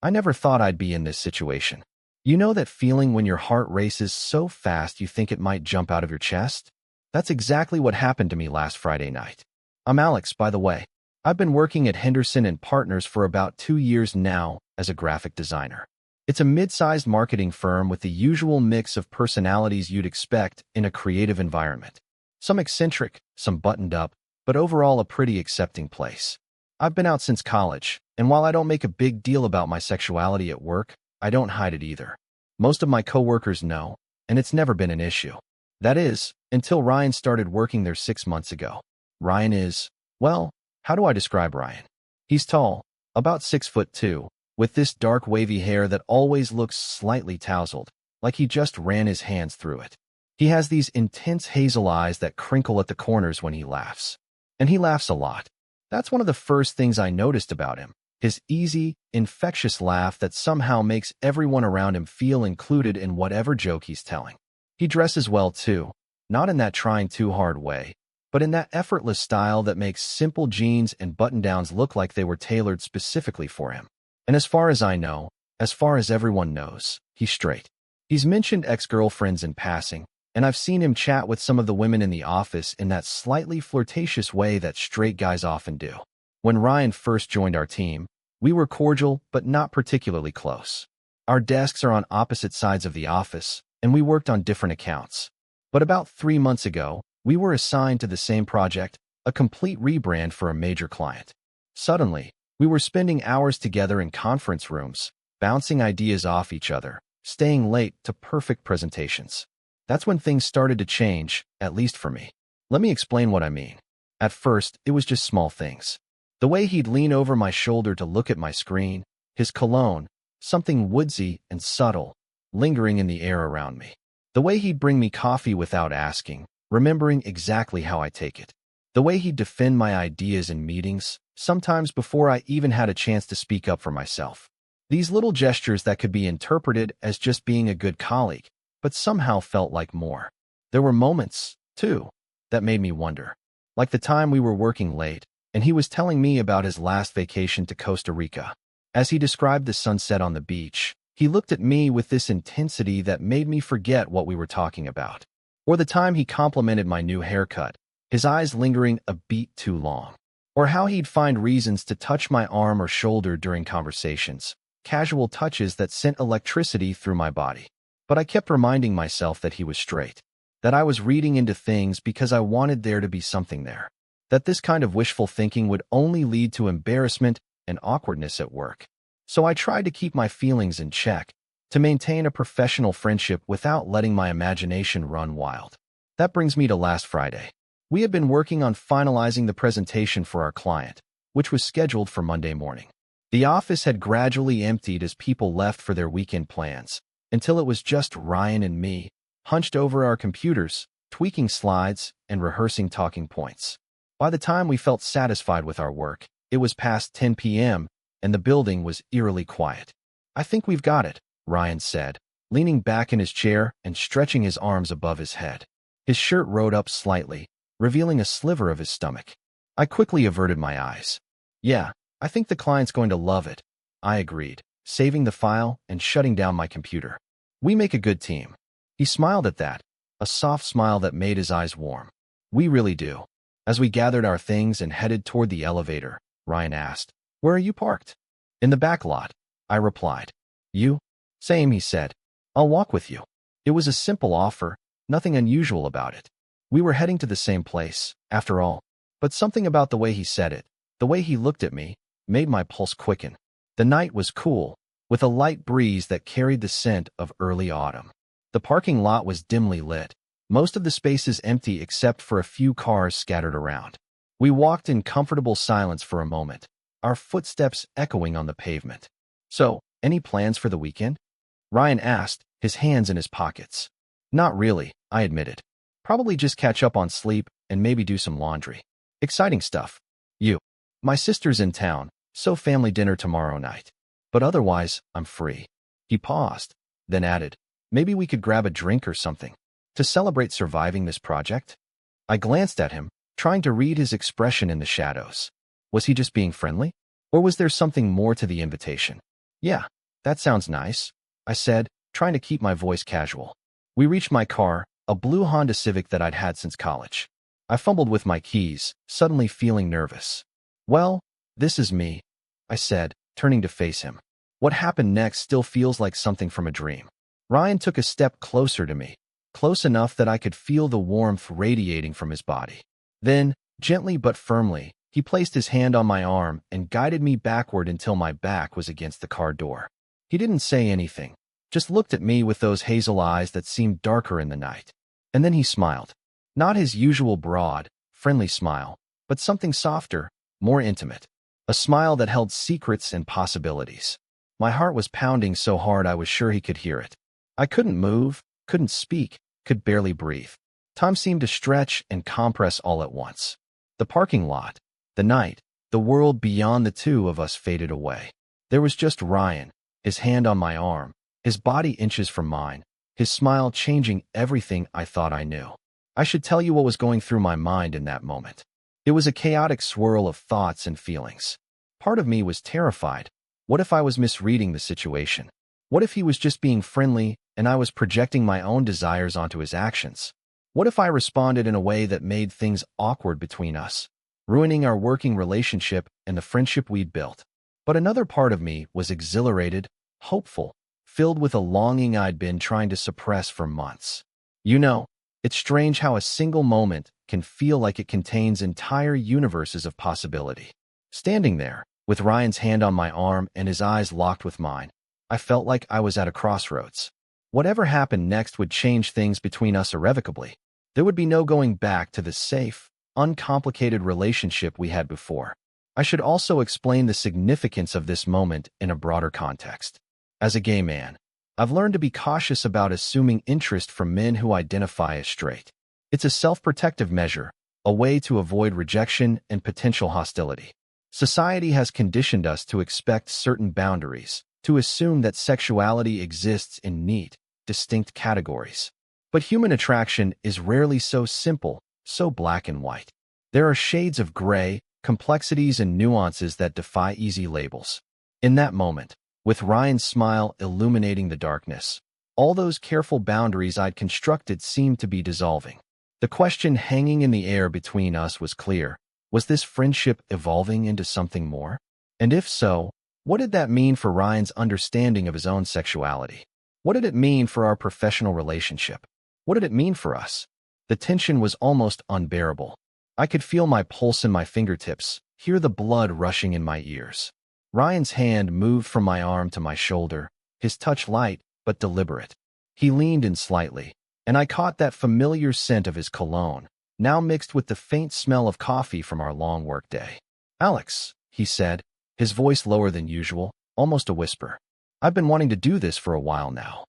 I never thought I'd be in this situation. You know that feeling when your heart races so fast you think it might jump out of your chest? That's exactly what happened to me last Friday night. I'm Alex, by the way. I've been working at Henderson and Partners for about 2 years now as a graphic designer. It's a mid-sized marketing firm with the usual mix of personalities you'd expect in a creative environment. Some eccentric, some buttoned up, but overall a pretty accepting place. I've been out since college, and while I don't make a big deal about my sexuality at work, I don't hide it either. Most of my coworkers know, and it's never been an issue. That is, until Ryan started working there 6 months ago. Ryan is, well, how do I describe Ryan? He's tall, about 6'2", with this dark wavy hair that always looks slightly tousled, like he just ran his hands through it. He has these intense hazel eyes that crinkle at the corners when he laughs. And he laughs a lot. That's one of the first things I noticed about him. His easy, infectious laugh that somehow makes everyone around him feel included in whatever joke he's telling. He dresses well too, not in that trying too hard way, but in that effortless style that makes simple jeans and button-downs look like they were tailored specifically for him. And as far as I know, as far as everyone knows, he's straight. He's mentioned ex-girlfriends in passing, and I've seen him chat with some of the women in the office in that slightly flirtatious way that straight guys often do. When Ryan first joined our team, we were cordial but not particularly close. Our desks are on opposite sides of the office, and we worked on different accounts. But about 3 months ago, we were assigned to the same project, a complete rebrand for a major client. Suddenly, we were spending hours together in conference rooms, bouncing ideas off each other, staying late to perfect presentations. That's when things started to change, at least for me. Let me explain what I mean. At first, it was just small things. The way he'd lean over my shoulder to look at my screen, his cologne, something woodsy and subtle, lingering in the air around me. The way he'd bring me coffee without asking, remembering exactly how I take it. The way he'd defend my ideas in meetings, sometimes before I even had a chance to speak up for myself. These little gestures that could be interpreted as just being a good colleague, but somehow felt like more. There were moments, too, that made me wonder. Like the time we were working late, and he was telling me about his last vacation to Costa Rica. As he described the sunset on the beach, he looked at me with this intensity that made me forget what we were talking about. Or the time he complimented my new haircut, his eyes lingering a beat too long. Or how he'd find reasons to touch my arm or shoulder during conversations, casual touches that sent electricity through my body. But I kept reminding myself that he was straight, that I was reading into things because I wanted there to be something there, that this kind of wishful thinking would only lead to embarrassment and awkwardness at work. So I tried to keep my feelings in check, to maintain a professional friendship without letting my imagination run wild. That brings me to last Friday. We had been working on finalizing the presentation for our client, which was scheduled for Monday morning. The office had gradually emptied as people left for their weekend plans, until it was just Ryan and me, hunched over our computers, tweaking slides and rehearsing talking points. By the time we felt satisfied with our work, it was past 10 p.m., and the building was eerily quiet. "I think we've got it," Ryan said, leaning back in his chair and stretching his arms above his head. His shirt rode up slightly, revealing a sliver of his stomach. I quickly averted my eyes. "Yeah, I think the client's going to love it," I agreed, saving the file and shutting down my computer. "We make a good team." He smiled at that, a soft smile that made his eyes warm. "We really do." As we gathered our things and headed toward the elevator, Ryan asked, "Where are you parked?" "In the back lot," I replied. "You?" "Same," he said. "I'll walk with you." It was a simple offer, nothing unusual about it. We were heading to the same place, after all. But something about the way he said it, the way he looked at me, made my pulse quicken. The night was cool, with a light breeze that carried the scent of early autumn. The parking lot was dimly lit, most of the spaces empty except for a few cars scattered around. We walked in comfortable silence for a moment, our footsteps echoing on the pavement. "So, any plans for the weekend?" Ryan asked, his hands in his pockets. "Not really," I admitted. "Probably just catch up on sleep and maybe do some laundry. Exciting stuff." "You?" "My sister's in town, so family dinner tomorrow night. But otherwise, I'm free." He paused, then added, "Maybe we could grab a drink or something, to celebrate surviving this project?" I glanced at him, trying to read his expression in the shadows. Was he just being friendly? Or was there something more to the invitation? Yeah, that sounds nice, I said, trying to keep my voice casual. We reached my car, a blue Honda Civic that I'd had since college. I fumbled with my keys, suddenly feeling nervous. Well, this is me, I said, turning to face him. What happened next still feels like something from a dream. Ryan took a step closer to me, close enough that I could feel the warmth radiating from his body. Then, gently but firmly, he placed his hand on my arm and guided me backward until my back was against the car door. He didn't say anything, just looked at me with those hazel eyes that seemed darker in the night. And then he smiled. Not his usual broad, friendly smile, but something softer, more intimate. A smile that held secrets and possibilities. My heart was pounding so hard I was sure he could hear it. I couldn't move, couldn't speak, could barely breathe. Time seemed to stretch and compress all at once. The parking lot, the night, the world beyond the two of us faded away. There was just Ryan, his hand on my arm, his body inches from mine, his smile changing everything I thought I knew. I should tell you what was going through my mind in that moment. It was a chaotic swirl of thoughts and feelings. Part of me was terrified. What if I was misreading the situation? What if he was just being friendly and I was projecting my own desires onto his actions? What if I responded in a way that made things awkward between us, ruining our working relationship and the friendship we'd built? But another part of me was exhilarated, hopeful, filled with a longing I'd been trying to suppress for months. You know, it's strange how a single moment can feel like it contains entire universes of possibility. Standing there, with Ryan's hand on my arm and his eyes locked with mine, I felt like I was at a crossroads. Whatever happened next would change things between us irrevocably. There would be no going back to the safe, uncomplicated relationship we had before. I should also explain the significance of this moment in a broader context. As a gay man, I've learned to be cautious about assuming interest from men who identify as straight. It's a self-protective measure, a way to avoid rejection and potential hostility. Society has conditioned us to expect certain boundaries, to assume that sexuality exists in neat, distinct categories. But human attraction is rarely so simple, so black and white. There are shades of gray, complexities and nuances that defy easy labels. In that moment, with Ryan's smile illuminating the darkness, all those careful boundaries I'd constructed seemed to be dissolving. The question hanging in the air between us was clear. Was this friendship evolving into something more? And if so, what did that mean for Ryan's understanding of his own sexuality? What did it mean for our professional relationship? What did it mean for us? The tension was almost unbearable. I could feel my pulse in my fingertips, hear the blood rushing in my ears. Ryan's hand moved from my arm to my shoulder, his touch light but deliberate. He leaned in slightly, and I caught that familiar scent of his cologne, now mixed with the faint smell of coffee from our long workday. "Alex," he said, his voice lower than usual, almost a whisper. "I've been wanting to do this for a while now."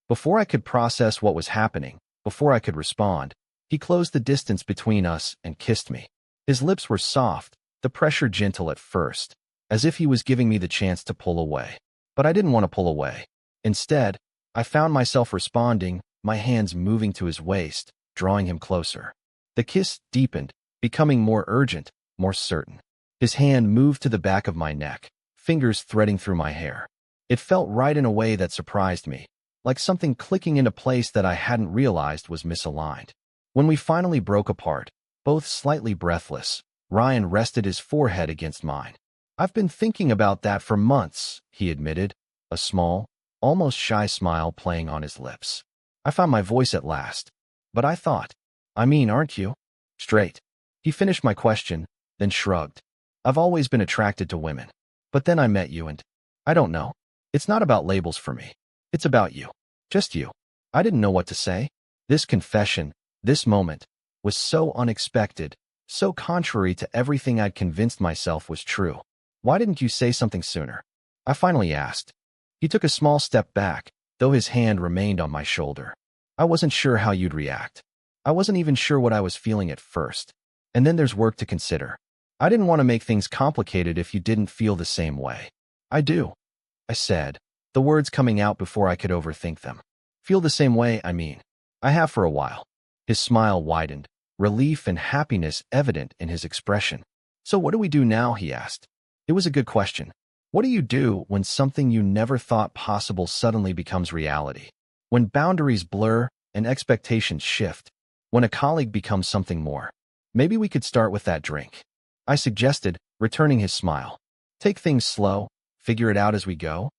Before I could process what was happening, before I could respond, he closed the distance between us and kissed me. His lips were soft, the pressure gentle at first, as if he was giving me the chance to pull away. But I didn't want to pull away. Instead, I found myself responding, my hands moving to his waist, drawing him closer. The kiss deepened, becoming more urgent, more certain. His hand moved to the back of my neck, fingers threading through my hair. It felt right in a way that surprised me, like something clicking into place that I hadn't realized was misaligned. When we finally broke apart, both slightly breathless, Ryan rested his forehead against mine. "I've been thinking about that for months," he admitted, a small, almost shy smile playing on his lips. I found my voice at last. "But I thought, I mean, aren't you straight?" He finished my question, then shrugged. "I've always been attracted to women. But then I met you and, I don't know. It's not about labels for me. It's about you. Just you." I didn't know what to say. This confession, this moment, was so unexpected, so contrary to everything I'd convinced myself was true. "Why didn't you say something sooner?" I finally asked. He took a small step back, though his hand remained on my shoulder. "I wasn't sure how you'd react. I wasn't even sure what I was feeling at first. And then there's work to consider. I didn't want to make things complicated if you didn't feel the same way." "I do," I said, the words coming out before I could overthink them. "Feel the same way, I mean. I have for a while." His smile widened, relief and happiness evident in his expression. "So what do we do now?" he asked. It was a good question. What do you do when something you never thought possible suddenly becomes reality? When boundaries blur and expectations shift? When a colleague becomes something more? Maybe we could start with that drink, I suggested, returning his smile. Take things slow, figure it out as we go.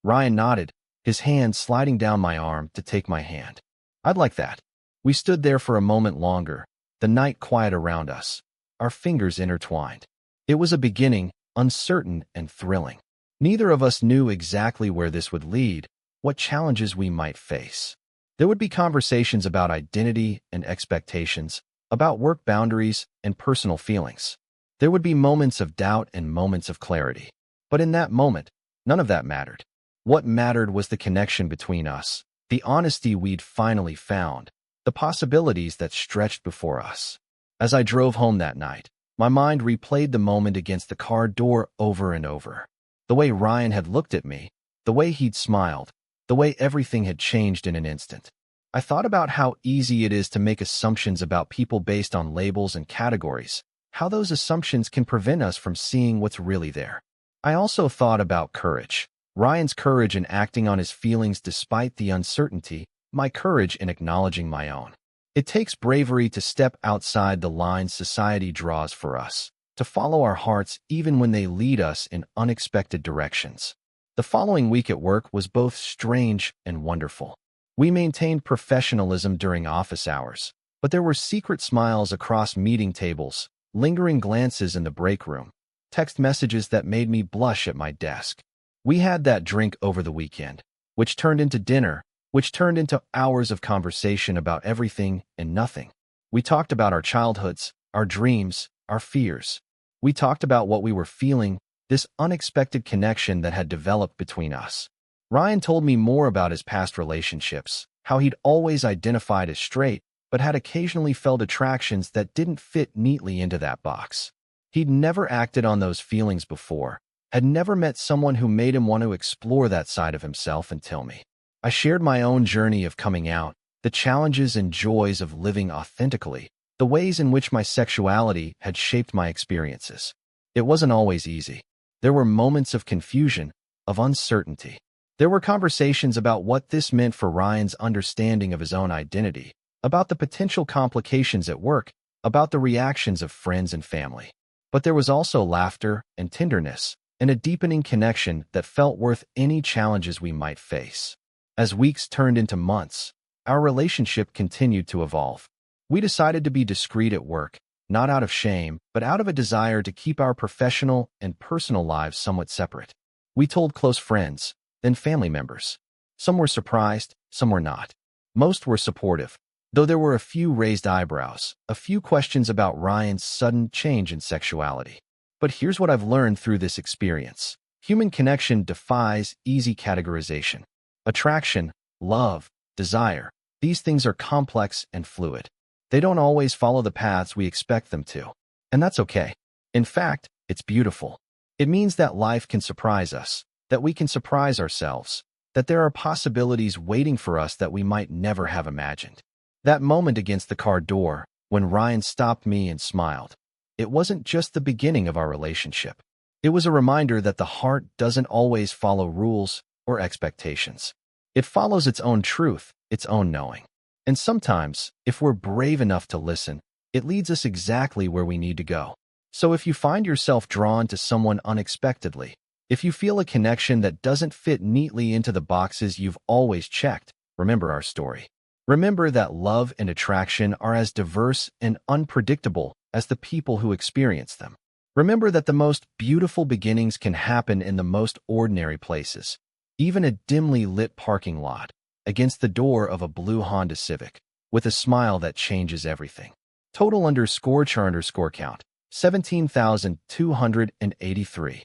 Ryan nodded, his hand sliding down my arm to take my hand. I'd like that. We stood there for a moment longer, the night quiet around us, our fingers intertwined. It was a beginning, uncertain and thrilling. Neither of us knew exactly where this would lead, what challenges we might face. There would be conversations about identity and expectations, about work boundaries and personal feelings. There would be moments of doubt and moments of clarity. But in that moment, none of that mattered. What mattered was the connection between us, the honesty we'd finally found, the possibilities that stretched before us. As I drove home that night, my mind replayed the moment against the car door over and over. The way Ryan had looked at me, the way he'd smiled, the way everything had changed in an instant. I thought about how easy it is to make assumptions about people based on labels and categories, how those assumptions can prevent us from seeing what's really there. I also thought about courage. Ryan's courage in acting on his feelings despite the uncertainty, my courage in acknowledging my own. It takes bravery to step outside the lines society draws for us, to follow our hearts even when they lead us in unexpected directions. The following week at work was both strange and wonderful. We maintained professionalism during office hours, but there were secret smiles across meeting tables, lingering glances in the break room, text messages that made me blush at my desk. We had that drink over the weekend, which turned into dinner, which turned into hours of conversation about everything and nothing. We talked about our childhoods, our dreams, our fears. We talked about what we were feeling, this unexpected connection that had developed between us. Ryan told me more about his past relationships, how he'd always identified as straight, but had occasionally felt attractions that didn't fit neatly into that box. He'd never acted on those feelings before, had never met someone who made him want to explore that side of himself until me. I shared my own journey of coming out, the challenges and joys of living authentically, the ways in which my sexuality had shaped my experiences. It wasn't always easy. There were moments of confusion, of uncertainty. There were conversations about what this meant for Ryan's understanding of his own identity, about the potential complications at work, about the reactions of friends and family. But there was also laughter and tenderness, and a deepening connection that felt worth any challenges we might face. As weeks turned into months, our relationship continued to evolve. We decided to be discreet at work, not out of shame, but out of a desire to keep our professional and personal lives somewhat separate. We told close friends, then family members. Some were surprised, some were not. Most were supportive, though there were a few raised eyebrows, a few questions about Ryan's sudden change in sexuality. But here's what I've learned through this experience. Human connection defies easy categorization. Attraction, love, desire, these things are complex and fluid. They don't always follow the paths we expect them to. And that's okay. In fact, it's beautiful. It means that life can surprise us, that we can surprise ourselves, that there are possibilities waiting for us that we might never have imagined. That moment against the car door, when Ryan stopped me and smiled, it wasn't just the beginning of our relationship. It was a reminder that the heart doesn't always follow rules or expectations. It follows its own truth, its own knowing. And sometimes, if we're brave enough to listen, it leads us exactly where we need to go. So if you find yourself drawn to someone unexpectedly, if you feel a connection that doesn't fit neatly into the boxes you've always checked, remember our story. Remember that love and attraction are as diverse and unpredictable as the people who experience them. Remember that the most beautiful beginnings can happen in the most ordinary places, even a dimly lit parking lot, against the door of a blue Honda Civic, with a smile that changes everything. Total _char_count, 17,283.